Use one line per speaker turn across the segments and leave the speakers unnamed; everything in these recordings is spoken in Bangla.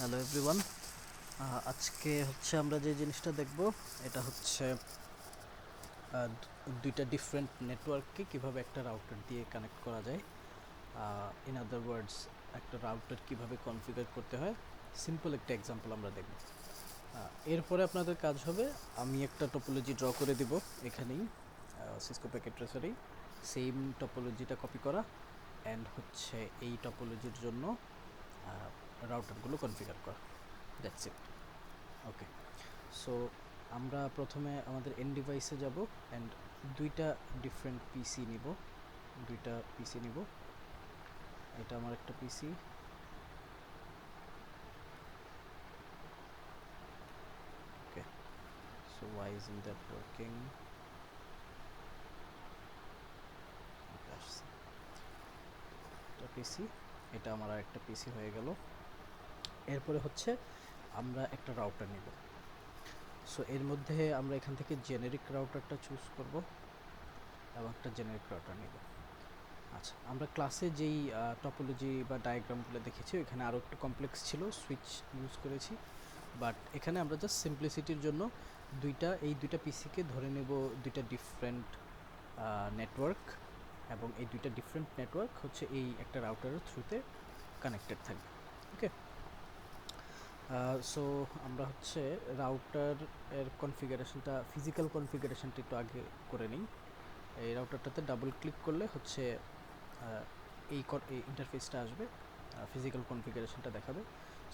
Hello everyone. আজকে হচ্ছে আমরা যে জিনিসটা দেখব এটা হচ্ছে দুইটা ডিফারেন্ট নেটওয়ার্ককে কিভাবে একটা রাউটার দিয়ে কানেক্ট করা যায়। ইন আদার ওয়ার্ডস, একটা রাউটার কিভাবে কনফিগার করতে হয়, সিম্পল একটা এক্সাম্পল আমরা দেখব। এরপরে আপনাদের কাজ হবে, আমি একটা টপোলজি ড্র করে দিব এখানেই, সিসকো প্যাকেট ট্রেসারেই সেম টপোলজিটা কপি করা অ্যান্ড হচ্ছে এই টপোলজির জন্য রাউটারগুলো কনফিগার করা। That's it. ওকে, সো আমরা প্রথমে আমাদের এন্ড ডিভাইসে যাব অ্যান্ড দুইটা ডিফারেন্ট পিসি নিব। এটা আমার একটা PC, okay. So why isn't that working? এটা পিসি, এটা আমার আর একটা পিসি হয়ে গেল। এরপরে হচ্ছে আমরা একটা রাউটার নিব। সো এর মধ্যে আমরা এখান থেকে জেনেরিক রাউটারটা চুজ করব এবং একটা জেনেরিক রাউটার নিব। আচ্ছা, আমরা ক্লাসে যেই টপোলজি বা ডায়াগ্রামগুলো দেখেছি ওইখানে আরও একটু কমপ্লেক্স ছিল, সুইচ ইউজ করেছি। বাট এখানে আমরা জাস্ট সিম্পলিসিটির জন্য এই দুইটা পিসিকে ধরে নেব দুইটা ডিফারেন্ট নেটওয়ার্ক, এবং এই দুইটা ডিফারেন্ট নেটওয়ার্ক হচ্ছে এই একটা রাউটারের থ্রুতে কানেক্টেড থাকবে। ওকে, সো আমরা হচ্ছে রাউটার এর কনফিগারেশনটা, ফিজিক্যাল কনফিগারেশনটা একটু আগে করে নিই। এই রাউটারটাতে ডাবল ক্লিক করলে হচ্ছে এই ইন্টারফেসটা আসবে, ফিজিক্যাল কনফিগারেশনটা দেখাবে।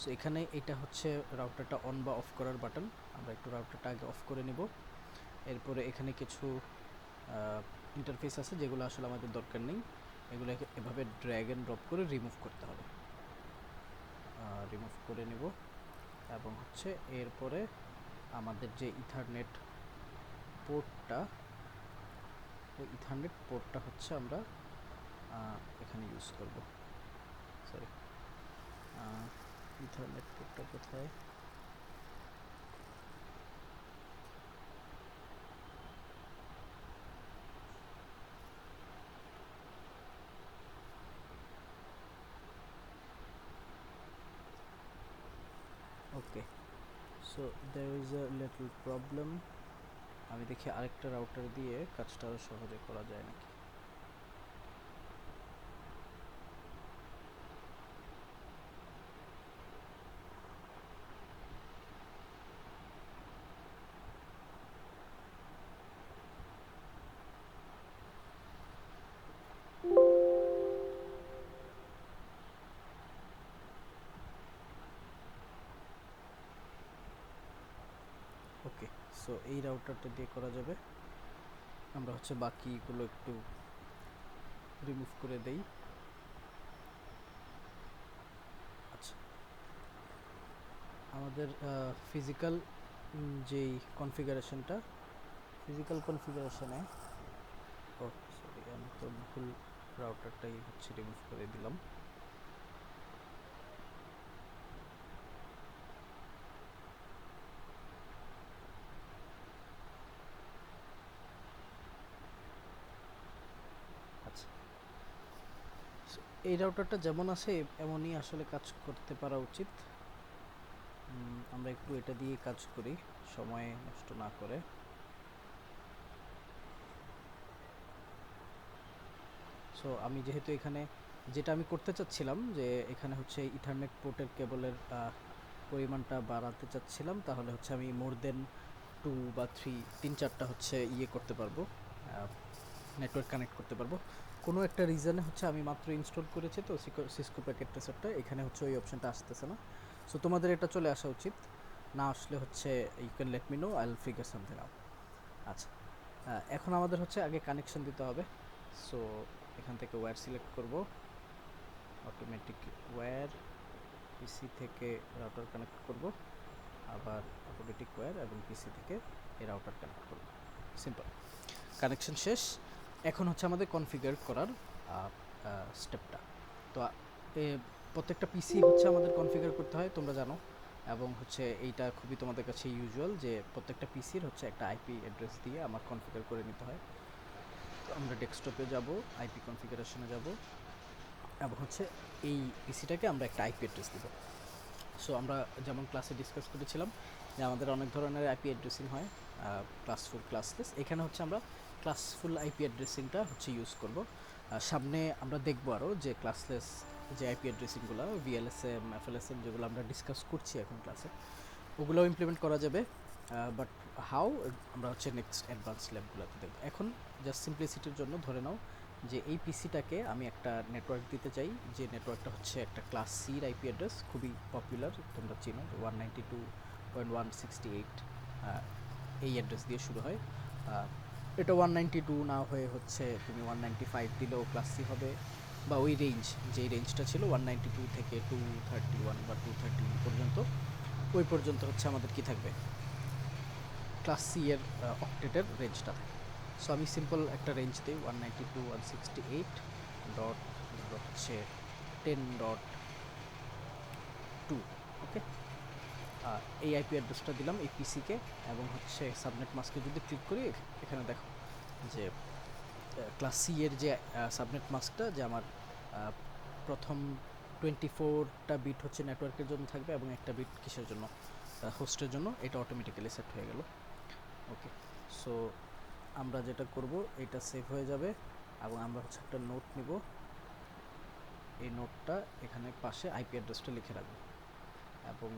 সো এখানে এটা হচ্ছে রাউটারটা অন বা অফ করার বাটন। আমরা একটু রাউটারটা আগে অফ করে নিব। এরপরে এখানে কিছু ইন্টারফেস আছে যেগুলো আসলে আমাদের দরকার নেই, এগুলোকে এভাবে ড্র্যাগ অ্যান্ড ড্রপ করে রিমুভ করতে হবে। রিমুভ করে নিব এবং হচ্ছে এরপরে আমাদের যে ইথারনেট পোর্টটা, ওই ইথারনেট পোর্টটা হচ্ছে আমরা এখানে ইউজ করব। সরি, ইথারনেট পোর্টটা কোথায়? Okay, so there is a little problem. আমি দেখি আরেকটা রাউটার দিয়ে কাজটা আরও সহজে করা যায় নাকি। ওকে, সো এই রাউটারটা দিয়ে করা যাবে। আমরা হচ্ছে বাকিগুলো একটু রিমুভ করে দেই। আচ্ছা, আমাদের ফিজিক্যাল যেই কনফিগারেশনে, ও সরি, আমি তো ভুল রাউটারটাই হচ্ছে রিমুভ করে দিলাম। আচ্ছা, এই রাউটারটা যেমন আছে এমনই আসলে কাজ করতে পারা উচিত। আমরা একটু এটা দিয়ে কাজ করি সময় নষ্ট না করে। সো আমি যেহেতু এখানে যেটা আমি করতে চাচ্ছিলাম যে এখানে হচ্ছে ইথারনেট পোর্টের কেবলের পরিমাণটা বাড়াতে চাচ্ছিলাম, তাহলে হচ্ছে আমি মোর দেন 2 বা 3, 3-4টা হচ্ছে করতে পারবো, নেটওয়ার্ক কানেক্ট করতে পারবো। কোনো একটা রিজনে হচ্ছে আমি মাত্র ইনস্টল করেছি তো সিসকো প্যাকেট ট্রেসারটা, এখানে হচ্ছে ওই অপশনটা আসতেছে না। সো তোমাদের এটা চলে আসা উচিত, না আসলে হচ্ছে you can let me know, I will figure something out. আচ্ছা, এখন আমাদের হচ্ছে আগে কানেকশন দিতে হবে। সো এখান থেকে ওয়্যার সিলেক্ট করব, অটোমেটিক ওয়্যার, পিসি থেকে রাউটার কানেক্ট করব, আবার অটোমেটিক ওয়্যার এবং পিসি থেকে এই রাউটার কানেক্ট করব। সিম্পল, কানেকশন শেষ। এখন হচ্ছে আমাদের কনফিগার করার স্টেপটা। তো প্রত্যেকটা পিসি হচ্ছে আমাদের কনফিগার করতে হয়, তোমরা জানো। এবং হচ্ছে এইটা খুবই তোমাদের কাছে ইউজুয়াল যে প্রত্যেকটা পিসির হচ্ছে একটা আইপি অ্যাড্রেস দিয়ে আমার কনফিগার করে নিতে হয়। তো আমরা ডেস্কটপে যাব, আইপি কনফিগারেশনে যাব এবং হচ্ছে এই পিসিটাকে আমরা একটা আইপি অ্যাড্রেস দেব। সো আমরা যেমন ক্লাসে ডিসকাস করেছিলাম যে আমাদের অনেক ধরনের আইপি অ্যাড্রেসিং হয়, ক্লাসফুল, ক্লাসলেস। এখানে হচ্ছে আমরা ক্লাসফুল আইপি অ্যাড্রেসিংটা হচ্ছে ইউজ করব। সামনে আমরা দেখবো আরও যে ক্লাসলেস যে আইপি অ্যাড্রেসিংগুলো, ভিএলএসএম, এফএলএসএম, যেগুলো আমরা ডিসকাস করছি এখন ক্লাসে, ওগুলোও ইমপ্লিমেন্ট করা যাবে। বাট হাউ, আমরা হচ্ছে নেক্সট অ্যাডভান্স ল্যাবগুলোতে দেখব। এখন জাস্ট সিম্পলিসিটির জন্য ধরে নাও যে এই পিসিটাকে আমি একটা নেটওয়ার্ক দিতে চাই, যে নেটওয়ার্কটা হচ্ছে একটা ক্লাস সির আইপি অ্যাড্রেস, খুবই পপুলার, তোমরা চিনো, 192.168 এই অ্যাড্রেস দিয়ে শুরু হয়। এটা 192 না হয়ে হচ্ছে তুমি 195 দিলেও ক্লাস সি হবে, বা ওই রেঞ্জ, যেই রেঞ্জটা ছিল 192 থেকে 231 বা 230 পর্যন্ত, ওই পর্যন্ত হচ্ছে আমাদের কি থাকবে, ক্লাস সি এর অক্টেটের রেঞ্জটা থাকে। সো আমি সিম্পল একটা রেঞ্জ দিই, 192.168 হচ্ছে 10.2। ওকে, এই আইপি অ্যাড্রেসটা দিলাম এই পিসিকে, এবং হচ্ছে সাবনেট মাস্কে যদি ক্লিক করি, এখানে দেখো যে ক্লাস সি এর যে সাবনেট মাস্কটা, যে আমার প্রথম 24টা বিট হচ্ছে নেটওয়ার্কের জন্য থাকবে, এবং একটা বিট কিসের জন্য, হোস্টের জন্য, এটা অটোমেটিক্যালি সেট হয়ে গেল। ওকে, সো আমরা যেটা করব, এটা সেভ হয়ে যাবে, এবং আমরা হচ্ছে একটা নোট নিব, এই নোটটা এখানে পাশে আইপি অ্যাড্রেসটা লিখে রাখবো, এবং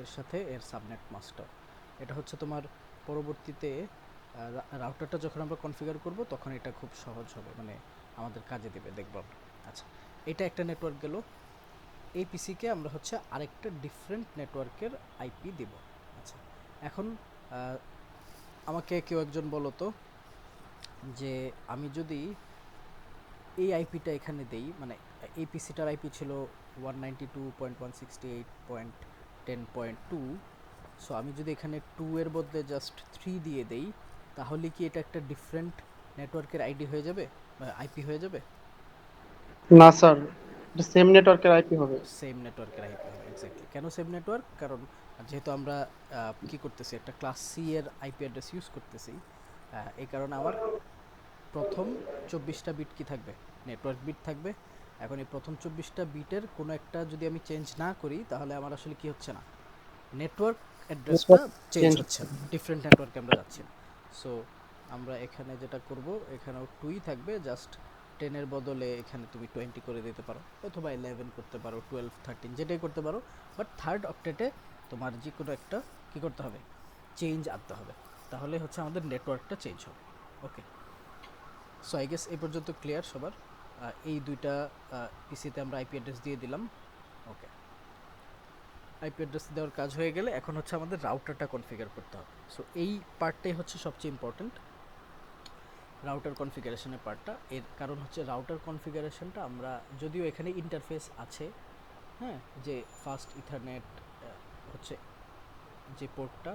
এর সাথে এর সাবনেট মাস্কটা। এটা হচ্ছে তোমার পরবর্তীতে রাউটারটা যখন আমরা কনফিগার করব, তখন এটা খুব সহজ হবে, মানে আমাদের কাজে দেবে, দেখব আমরা। আচ্ছা, এটা একটা নেটওয়ার্ক গেল। এই পিসিকে আমরা হচ্ছে আরেকটা ডিফারেন্ট নেটওয়ার্কের আইপি দেব। আচ্ছা, এখন আমাকে কেউ একজন বলো তো, যে আমি যদি এই আইপিটা এখানে দেই, মানে এই পিসিটার আইপি ছিল 192.168.10.2, সো আমি যদি এখানে 2 এর বদলে জাস্ট 3 দিয়ে দেই, তাহলে কি এটা একটা ডিফারেন্ট নেটওয়ার্কের আইডি হয়ে যাবে, বা আইপি হয়ে যাবে?
না স্যার, এটা সেম নেটওয়ার্কের আইপি হবে।
সেম নেটওয়ার্কের আইপি হবে, এক্স্যাক্টলি। কেন সেম নেটওয়ার্ক? কারণ যেহেতু আমরা কি করতেছি, একটা ক্লাস সি এর আইপি অ্যাড্রেস ইউজ করতেছি, এই কারণে আমার প্রথম 24টা বিট কি থাকবে, নেটওয়ার্ক বিট থাকবে। এখন এই প্রথম 24টা বিটের কোনো একটা যদি আমি চেঞ্জ না করি, তাহলে আমার আসলে কি হচ্ছে না, নেটওয়ার্ক অ্যাড্রেসটা
নেটওয়ার্ক
চেঞ্জ
চেঞ্জ
হচ্ছে
হচ্ছে।
না, ডিফারেন্ট নেটওয়ার্কে আমরা যাচ্ছি না। সো আমরা এখানে যেটা করব, এখানেও 2ই থাকবে, জাস্ট 10-এর বদলে এখানে তুমি 20 করে দিতে পারো, অথবা 11 করতে পারো, 12, 13, যেটাই করতে পারো। বাট থার্ড অক্টেটে তোমার যে কোনো একটা কী করতে হবে, চেঞ্জ আনতে হবে, তাহলে হচ্ছে আমাদের নেটওয়ার্কটা চেঞ্জ হবে। ওকে, সো আই গেস এই পর্যন্ত ক্লিয়ার সবার। এই দুইটা পিসিতে আমরা আইপি অ্যাড্রেস দিয়ে দিলাম। ওকে, আইপি অ্যাড্রেস দেওয়ার কাজ হয়ে গেলে এখন হচ্ছে আমাদের রাউটারটা কনফিগার করতে হবে। সো এই পার্টটাই হচ্ছে সবচেয়ে ইম্পর্ট্যান্ট, রাউটার কনফিগারেশনের পার্টটা। এর কারণ হচ্ছে রাউটার কনফিগারেশনটা আমরা, যদিও এখানে ইন্টারফেস আছে, হ্যাঁ, যে ফাস্ট ইথারনেট হচ্ছে যে পোর্টটা,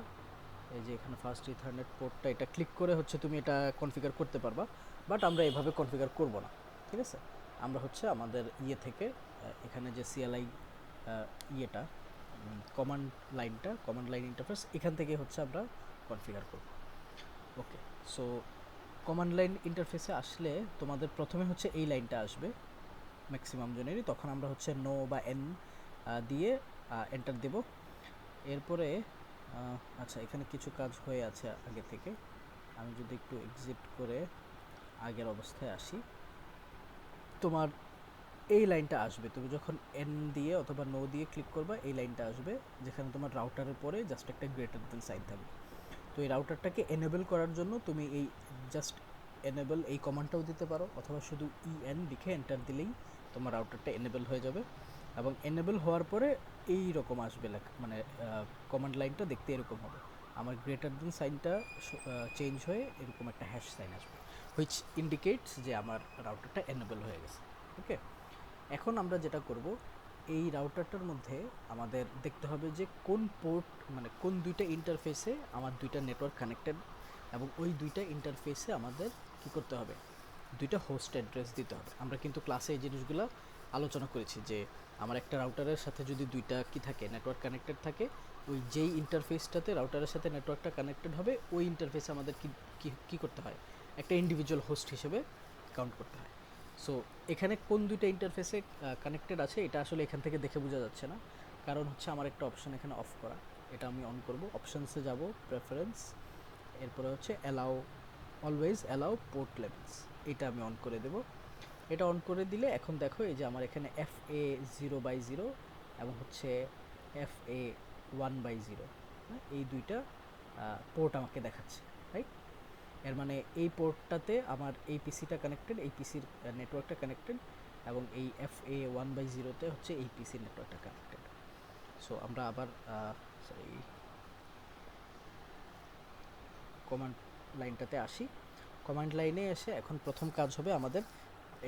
এই যে এখানে ফাস্ট ইথারনেট পোর্টটা, এটা ক্লিক করে হচ্ছে তুমি এটা কনফিগার করতে পারবা, বাট আমরা এভাবে কনফিগার করব না, ঠিক আছে? আমরা হচ্ছে আমাদের ইয়ে থেকে এখানে যে সিএলআই ইয়েটা, কমান্ড লাইনটা, কমান্ড লাইন ইন্টারফেস, এখান থেকে হচ্ছে আমরা কনফিগার করব। ওকে, সো কমান্ড লাইন ইন্টারফেসে আসলে তোমাদের প্রথমে হচ্ছে এই লাইনটা আসবে ম্যাক্সিমাম জনেরই, তখন আমরা হচ্ছে নো বা এন দিয়ে এন্টার দেব। এরপরে আচ্ছা, এখানে কিছু কাজ হয়ে আছে আগে থেকে, আমি যদি একটু এক্সিট করে আগের অবস্থায় আসি, তোমার এই লাইনটা আসবে, তুমি যখন এন দিয়ে অথবা নো দিয়ে ক্লিক করবা, এই লাইনটা আসবে, যেখানে তোমার রাউটারের পরে জাস্ট একটা গ্রেটার দেন সাইন থাকবে। তো এই রাউটারটাকে এনেবল করার জন্য তুমি এই জাস্ট এনেবল এই কমান্ডটাও দিতে পারো, অথবা শুধু ইএন লিখে এন্টার দিলেই তোমার রাউটারটা এনেবল হয়ে যাবে। এবং এনেবল হওয়ার পরে এই রকম আসবে লেখা, মানে কমান্ড লাইনটা দেখতে এরকম হবে, আমার গ্রেটার দেন সাইনটা চেঞ্জ হয়ে এরকম একটা হ্যাশ সাইন আসবে, হুইচ ইন্ডিকেটস যে আমার রাউটারটা এনেবল হয়ে গেছে। ওকে, এখন আমরা যেটা করব, এই রাউটারটার মধ্যে আমাদের দেখতে হবে যে কোন পোর্ট, মানে কোন দুইটা ইন্টারফেসে আমার দুইটা নেটওয়ার্ক কানেক্টেড, এবং ওই দুইটা ইন্টারফেসে আমাদের কি করতে হবে, দুইটা হোস্ট অ্যাড্রেস দিতে হবে। আমরা কিন্তু ক্লাসে এই জিনিসগুলো আলোচনা করেছি, যে আমার একটা রাউটারের সাথে যদি দুইটা কি থাকে, নেটওয়ার্ক কানেক্টেড থাকে, ওই যেই ইন্টারফেসটাতে রাউটারের সাথে নেটওয়ার্কটা কানেক্টেড হবে, ওই ইন্টারফেসে আমাদের কি করতে হয়, একটা ইন্ডিভিজুয়াল হোস্ট হিসেবে কাউন্ট করতে হয়। সো এখানে কোন দুইটা ইন্টারফেসে কানেক্টেড আছে, এটা আসলে এখান থেকে দেখে বোঝা যাচ্ছে না, কারণ হচ্ছে আমার একটা অপশন এখানে অফ করা, এটা আমি অন করব। অপশনসে যাব, প্রেফারেন্স, এরপরে হচ্ছে allow, always allow port levels, এটা আমি অন করে দেব। এটা অন করে দিলে এখন দেখো এই যে আমার এখানে FA0/0 এবং হচ্ছে FA1/0, এই দুইটা পোর্ট আমাকে দেখাচ্ছে, রাইট? এর মানে এই পোর্টটাতে আমার এই পিসিটা কানেক্টেড, এই পিসির নেটওয়ার্কটা কানেক্টেড, এবং এই FA1/0তে হচ্ছে এই পিসির নেটওয়ার্কটা কানেক্টেড। সো আমরা আবার সরি কমান্ড লাইনটাতে আসি। কমান্ড লাইনে এসে এখন প্রথম কাজ হবে আমাদের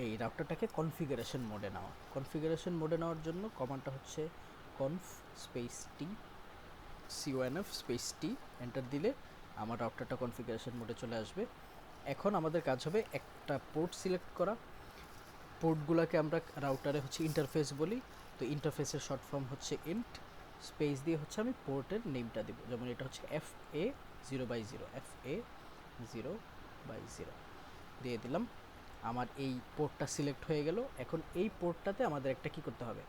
এই রাউটারটাকে কনফিগারেশন মোডে নেওয়া। কনফিগারেশন মোডে নেওয়ার জন্য কমান্ডটা হচ্ছে conf স্পেস টি, conf স্পেস টি, এন্টার দিলে আমার রাউটারটা কনফিগারেশন মোডে চলে আসবে। এখন আমাদের কাজ হবে একটা পোর্ট সিলেক্ট করা। পোর্টগুলোকে আমরা রাউটারে হচ্ছে ইন্টারফেস বলি, তো ইন্টারফেসের শর্ট ফর্ম হচ্ছে ইন্ট, স্পেস দিয়ে হচ্ছে আমি পোর্টের নেমটা দেব, যেমন এটা হচ্ছে FA0/0, FA0/0 দিয়ে দিলাম। আমার এই পোর্টটা সিলেক্ট হয়ে গেল। এখন এই পোর্টটাতে আমাদের একটা কি করতে হবে,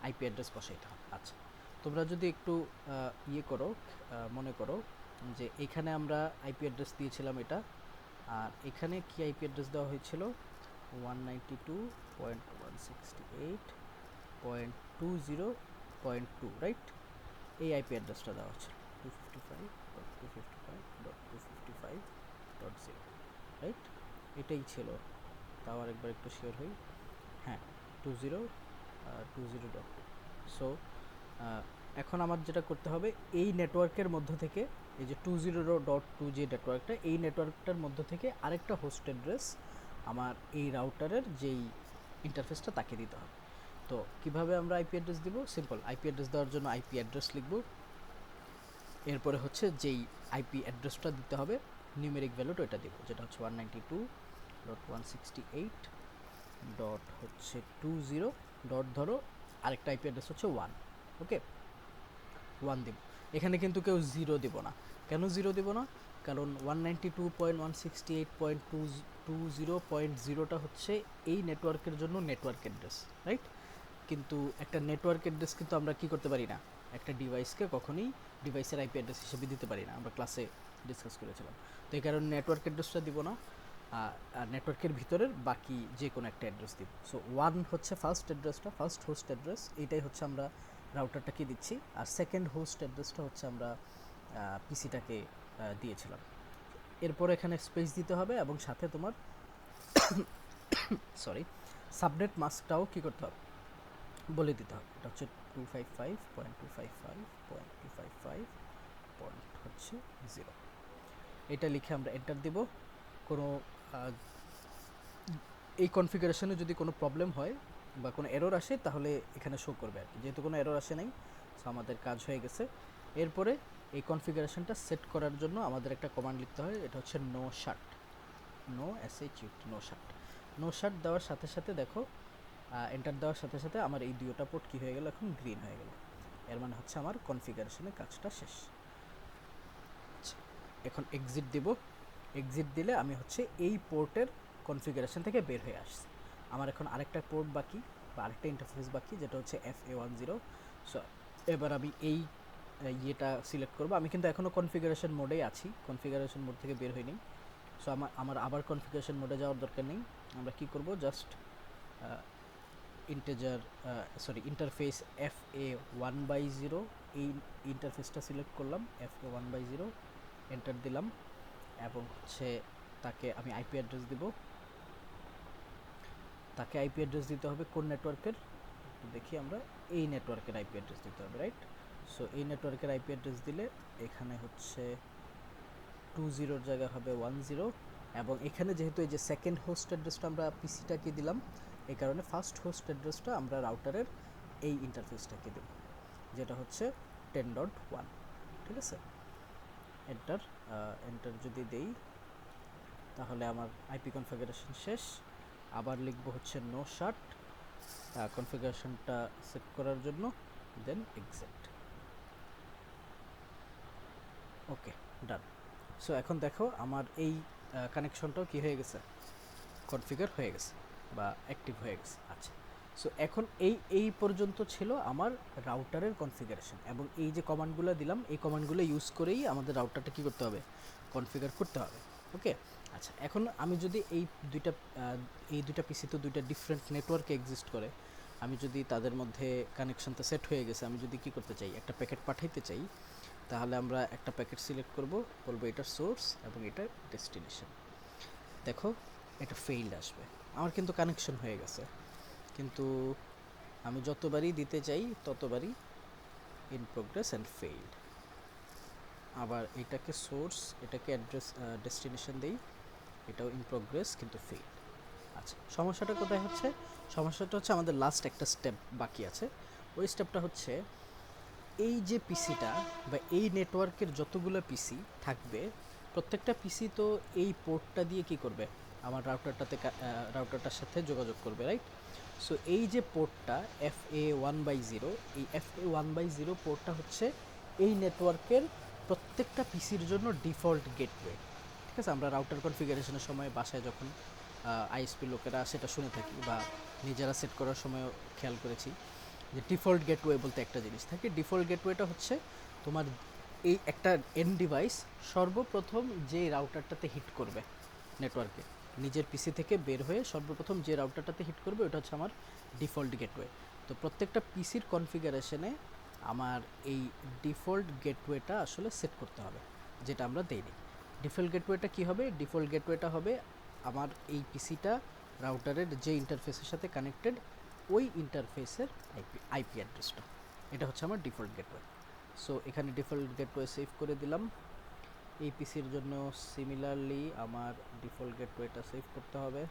আইপি অ্যাড্রেস বসাইতে হবে। আচ্ছা, তোমরা যদি একটু ইয়ে করো, মনে করো যে এখানে আমরা আইপি অ্যাড্রেস দিয়েছিলাম এটা, আর এখানে কি আইপি অ্যাড্রেস দেওয়া হয়েছিল, 192.168.20.2, রাইট? এই আইপি অ্যাড্রেসটা দেওয়া ছিল 255.255.255.0, রাইট? এটাই ছিল। তাও আরেকবার একটু শিওর হই, হ্যাঁ, 20.2. সো এখন আমার যেটা করতে হবে, এই নেটওয়ার্কের মধ্য থেকে, এই যে 20.2 যে নেটওয়ার্কটা, এই নেটওয়ার্কটার মধ্য থেকে আরেকটা হোস্ট অ্যাড্রেস আমার এই রাউটারের যেই ইন্টারফেসটা তাকে দিতে হবে। তো কিভাবে আমরা আইপি অ্যাড্রেস দিব? সিম্পল, আইপি অ্যাড্রেস দেওয়ার জন্য আইপি অ্যাড্রেস লিখব, এরপরে হচ্ছে যেই আইপি অ্যাড্রেসটা দিতে হবে নিউমেরিক ভ্যালুটা এটা দিব, যেটা হচ্ছে 192.168 ডট হচ্ছে 20 ডট, ধরো আরেকটা আইপি অ্যাড্রেস হচ্ছে 1, ওকে, 1 দিব। এখানে কিন্তু কেউ 0 দিব না। কেন 0 দিব না? কারণ 192.168.220.0টা হচ্ছে এই নেটওয়ার্কের জন্য নেটওয়ার্ক অ্যাড্রেস, রাইট? কিন্তু একটা নেটওয়ার্ক অ্যাড্রেস কিন্তু আমরা কি করতে পারি না, একটা ডিভাইসকে কখনোই ডিভাইসের আইপি অ্যাড্রেস হিসেবে দিতে পারি না, আমরা ক্লাসে ডিসকাস করেছিলাম। তো এই কারণে নেটওয়ার্ক অ্যাড্রেসটা দিব না, আর নেটওয়ার্কের ভিতরের বাকি যে কোনো একটা অ্যাড্রেস দিব। সো 1 হচ্ছে ফার্স্ট অ্যাড্রেসটা, ফার্স্ট হোস্ট অ্যাড্রেস, এইটাই হচ্ছে আমরা রাউটারটাকে দিচ্ছি। আর সেকেন্ড হোস্ট অ্যাড্রেসটা হচ্ছে আমরা পিসিটাকে দিয়েছিলাম। এরপর এখানে স্পেস দিতে হবে এবং সাথে তোমার সরি সাবনেট মাস্কটাও কী করতে হবে, বলে দিতে হবে। এটা হচ্ছে 255.255.255.0, এটা লিখে আমরা এন্টার দিব। কোনো এই কনফিগারেশনে যদি কোনো প্রবলেম হয় বা কোনো এরর আসে তাহলে এখানে শো করবে আর কি, যেহেতু কোনো এরর আসে নাই, সো আমাদের কাজ হয়ে গেছে। এরপরে এই কনফিগারেশনটা সেট করার জন্য আমাদের একটা কমান্ড লিখতে হয়, এটা হচ্ছে নো শাট, নো SHUT, নো শাট। নো শাট দেওয়ার সাথে সাথে দেখো, এন্টার দেওয়ার সাথে সাথে আমার এই দুইটা পোর্ট কী হয়ে গেল, এখন গ্রিন হয়ে গেল। এর মানে হচ্ছে আমার কনফিগারেশনের কাজটা শেষ। আচ্ছা, এখন এক্সিট দিব। এক্সিট দিলে আমি হচ্ছে এই পোর্টের কনফিগারেশন থেকে বের হয়ে আসছি। আমার এখন আরেকটা পোর্ট বাকি বা আরেকটা ইন্টারফেস বাকি, যেটা হচ্ছে FA10। সো এবার আমি এই ইয়েটা সিলেক্ট করব। আমি কিন্তু এখনও কনফিগারেশন মোডেই আছি, কনফিগারেশন মোড থেকে বের হইনি। সো আমার আবার কনফিগারেশন মোডে যাওয়ার দরকার নেই। আমরা কি করব, জাস্ট ইন্টারফেস FA1/0, এই ইন্টারফেসটা সিলেক্ট করলাম, FA1/0, এন্টার দিলাম এবং হচ্ছে তাকে আমি আইপি অ্যাড্রেস দিব। তাকে আইপি অ্যাড্রেস দিতে হবে কোন নেটওয়ার্কের, দেখি আমরা এই নেটওয়ার্কের আইপি অ্যাড্রেস দিতে হবে, রাইট? সো এই নেটওয়ার্কের আইপি অ্যাড্রেস দিলে এখানে হচ্ছে 20 জায়গায় হবে 10, এবং এখানে যেহেতু এই যে সেকেন্ড হোস্ট অ্যাড্রেসটা আমরা পিসিটাকে দিলাম, এই কারণে ফার্স্ট হোস্ট অ্যাড্রেসটা আমরা রাউটারের এই ইন্টারফেসটাকে দেব, যেটা হচ্ছে 10.1, ঠিক আছে? এন্টার, এন্টার যদি দেই তাহলে আমার আইপি কনফিগারেশন শেষ। আবার লিখব হচ্ছে নো শাট, কনফিগারেশনটা সেট করার জন্য, দেন এক্সিট। ওকে, ডান। সো এখন দেখো আমার এই কানেকশনটাও কি হয়ে গেছে, কনফিগার হয়ে গেছে বা অ্যাক্টিভ হয়ে গেছে। আচ্ছা, সো এখন এই পর্যন্ত ছিল আমার রাউটারের কনফিগারেশন, এবং এই যে কমান্ডগুলো দিলাম এই কমান্ডগুলো ইউজ করেই আমাদের রাউটারটা কী করতে হবে, কনফিগার করতে হবে। ওকে, আচ্ছা এখন আমি যদি এই দুইটা পিসি তো দুইটা ডিফারেন্ট নেটওয়ার্কে এক্সিস্ট করে, আমি যদি তাদের মধ্যে কানেকশনটা সেট হয়ে গেছে, আমি যদি কী করতে চাই, একটা প্যাকেট পাঠাইতে চাই, তাহলে আমরা একটা প্যাকেট সিলেক্ট করব, বলবো এটার সোর্স এবং এটার ডেস্টিনেশন। দেখো এটা ফেইল্ড আসবে, আমার কিন্তু কানেকশন হয়ে গেছে, কিন্তু আমি যতবারই দিতে চাই ততবারই ইন প্রোগ্রেস অ্যান্ড ফেইল্ড। আবার এটাকে সোর্স, এটাকে অ্যাড্রেস ডেস্টিনেশন দেই, এটাও ইন প্রোগ্রেস কিন্তু ফেইল্ড। আচ্ছা সমস্যাটা কোথায় হচ্ছে, সমস্যাটা হচ্ছে আমাদের লাস্ট একটা স্টেপ বাকি আছে। ওই স্টেপটা হচ্ছে এই যে পিসিটা বা এই নেটওয়ার্কের যতগুলো পিসি থাকবে, প্রত্যেকটা পিসি তো এই পোর্টটা দিয়ে কি করবে, আমার রাউটারটার সাথে যোগাযোগ করবে, রাইট? সো এই যে পোর্টটা FA1/0, এই FA1/0 পোর্টটা হচ্ছে এই নেটওয়ার্কের প্রত্যেকটা পিসির জন্য ডিফল্ট গেটওয়ে। ঠিক আছে, আমরা রাউটার কনফিগারেশনের সময় বাসায় যখন আইএসপি লোকেরা সেটা শুনে থাকি বা নিজেরা সেট করার সময়ও খেয়াল করেছি যে ডিফল্ট গেটওয়ে বলতে একটা জিনিস থাকে। ডিফল্ট গেটওয়েটা হচ্ছে তোমার এই একটা এন্ড ডিভাইস সর্বপ্রথম যে রাউটারটাতে হিট করবে নেটওয়ার্কে, নিজের পিসি থেকে বের হয়ে সর্বপ্রথম যে রাউটারটাতে হিট করবে ওটা হচ্ছে আমার ডিফল্ট গেটওয়ে। তো প্রত্যেকটা পিসির কনফিগারেশনে আমার এই ডিফল্ট গেটওয়েটা আসলে সেট করতে হবে, যেটা আমরা দেইনি। ডিফল্ট গেটওয়েটা কী হবে, ডিফল্ট গেটওয়েটা হবে আমার এই পিসিটা রাউটারের যে ইন্টারফেসের সাথে কানেক্টেড ওই ইন্টারফেসের আইপি অ্যাড্রেসটা, এটা হচ্ছে আমার ডিফল্ট গেটওয়ে। সো এখানে ডিফল্ট গেটওয়ে সেভ করে দিলাম। এই পিসির জন্য সিমিলারলি আমার ডিফল্ট গেটওয়েটা সেভ করতে হবে,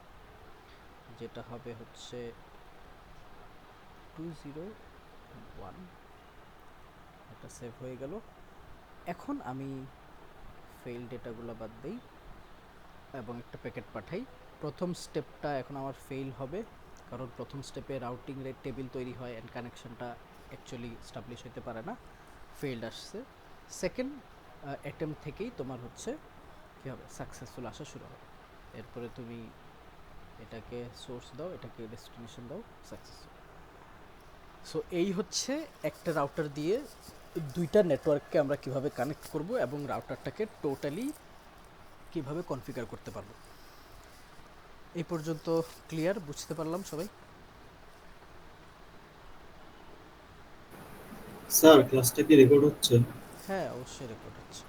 যেটা হবে হচ্ছে 201। এটা সেভ হয়ে গেল। এখন আমি ফেইল ডেটাগুলো বাদ দিই এবং একটা প্যাকেট পাঠাই। প্রথম স্টেপটা এখন আমার ফেইল হবে, কারণ প্রথম স্টেপে রাউটিং রেট টেবিল তৈরি হয় অ্যান্ড কানেকশনটা অ্যাকচুয়ালি স্টাবলিশ হতে পারে না, ফেইল্ড আসছে। সেকেন্ড অ্যাটেম্প থেকেই তোমার হচ্ছে কী হবে, সাকসেসফুল আসা শুরু হবে। এরপরে তুমি এটাকে সোর্স দাও, এটাকে ডেস্টিনেশন দাও, সাকসেসফুল। সো এই হচ্ছে একটা রাউটার দিয়ে দুইটা নেটওয়ার্ককে আমরা কিভাবে কানেক্ট করব এবং রাউটারটাকে টোটালি কিভাবে কনফিগার করতে পারবো। এই পর্যন্ত ক্লিয়ার, বুঝতে পারলাম সবাই?
স্যার ক্লাসটা কি রেকর্ড হচ্ছে?
হ্যাঁ অবশ্যই রেকর্ড হচ্ছে।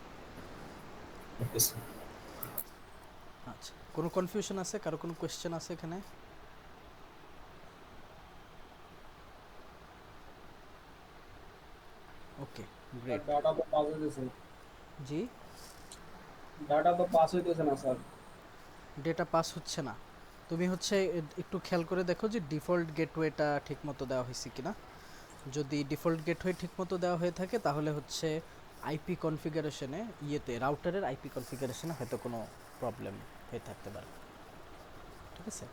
Okay sir.
আচ্ছা, কোনো কনফিউশন আছে, কারো কোনো কোয়েশ্চেন আছে এখানে? Okay great.
ডাটা তো পাস হইতেছে,
জি,
ডাটা তো পাস হইতেছে না স্যার।
ডেটা পাস হচ্ছে না। তুমি হচ্ছে একটু খেয়াল করে দেখো যে ডিফল্ট গেটওয়েটা ঠিকমতো দেওয়া হয়েছে কিনা। যদি ডিফল্ট গেটওয়ে ঠিকমতো দেওয়া হয়ে থাকে তাহলে হচ্ছে আইপি কনফিগারেশনে রাউটারের আইপি কনফিগারেশনে হয়তো কোনো প্রবলেম হয়ে থাকতে পারে। ঠিক আছে।